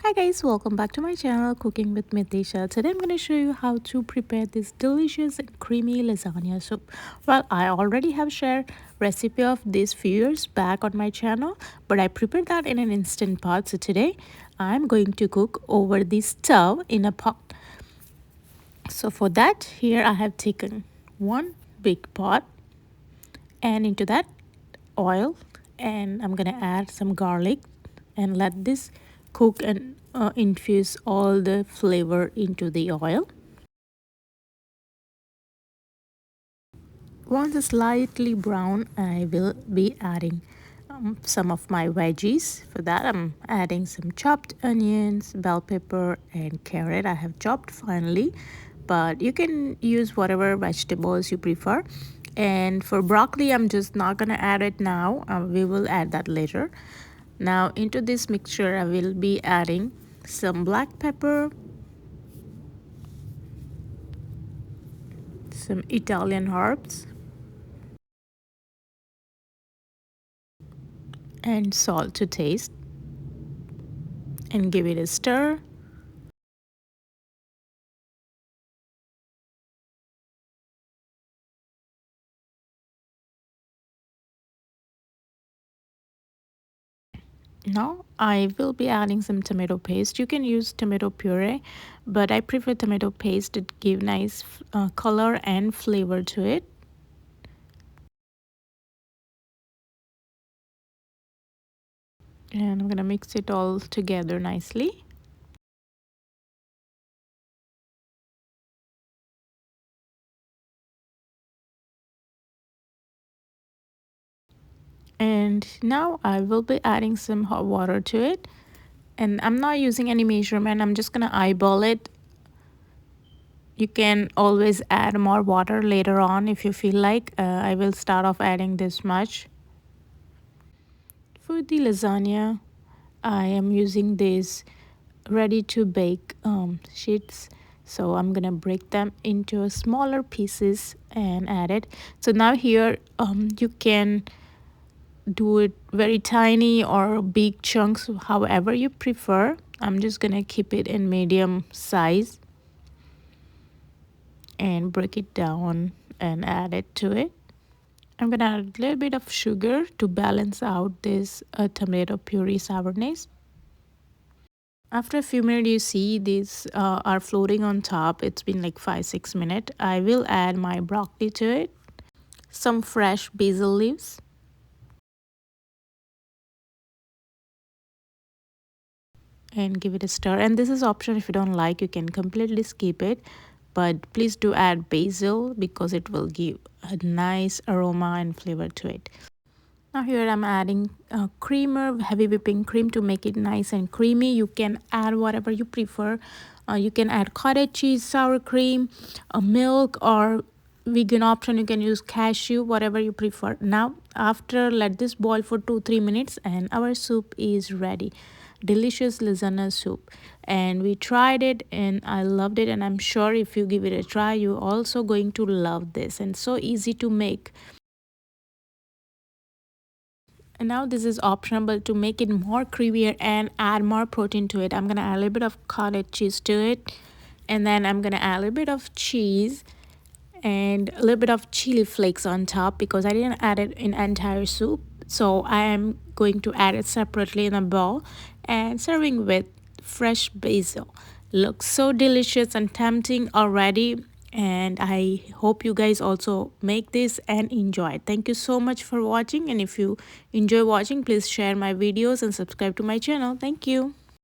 Hi guys, welcome back to my channel Cooking with Mitisha. Today I'm going to show you how to prepare this delicious and creamy lasagna soup. Well, I already have shared recipe of this few years back on my channel, but I prepared that in an instant pot. So today I'm going to cook over the stove in a pot. So for that, here I have taken one big pot and into that oil, and I'm gonna add some garlic and let this cook and infuse all the flavor into the oil. Once it's slightly brown, I will be adding some of my veggies. For that, I'm adding some chopped onions, bell pepper, and carrot. I have chopped finely, but you can use whatever vegetables you prefer. And for broccoli, I'm just not gonna add it now. We will add that later. Now into this mixture, I will be adding some black pepper, some Italian herbs, and salt to taste, and give it a stir. Now I will be adding some tomato paste. You can use tomato puree, but I prefer tomato paste. It gives nice color and flavor to it. And I'm gonna mix it all together nicely. And now I will be adding some hot water to it. And I'm not using any measurement. I'm just gonna eyeball it. You can always add more water later on if you feel like. I will start off adding this much. For the lasagna, I am using these ready to bake sheets. So I'm gonna break them into smaller pieces and add it. So now here you can do it very tiny or big chunks, however you prefer. I'm just gonna keep it in medium size and break it down and add it to it. I'm gonna add a little bit of sugar to balance out this tomato puree sourness. After a few minutes, you see these are floating on top. It's been like 5-6 minutes. I will add my broccoli to it, some fresh basil leaves, and give it a stir. And this is optional. If you don't like, you can completely skip it, but please do add basil because it will give a nice aroma and flavor to it. Now here I'm adding creamer, heavy whipping cream to make it nice and creamy. You can add whatever you prefer. You can add cottage cheese, sour cream, milk, or vegan option. You can use cashew, whatever you prefer. Now after let this boil for 2-3 minutes and our soup is ready. Delicious lasagna soup, and we tried it and I loved it, and I'm sure if you give it a try you're also going to love this, and so easy to make. And now this is optional, but to make it more creamier and add more protein to it, I'm gonna add a little bit of cottage cheese to it, and then I'm gonna add a little bit of cheese and a little bit of chili flakes on top because I didn't add it in entire soup. So I am going to add it separately in a bowl and serving with fresh basil. Looks so delicious and tempting already, and I hope you guys also make this and enjoy it. Thank you so much for watching, and if you enjoy watching, please share my videos and subscribe to my channel. Thank you.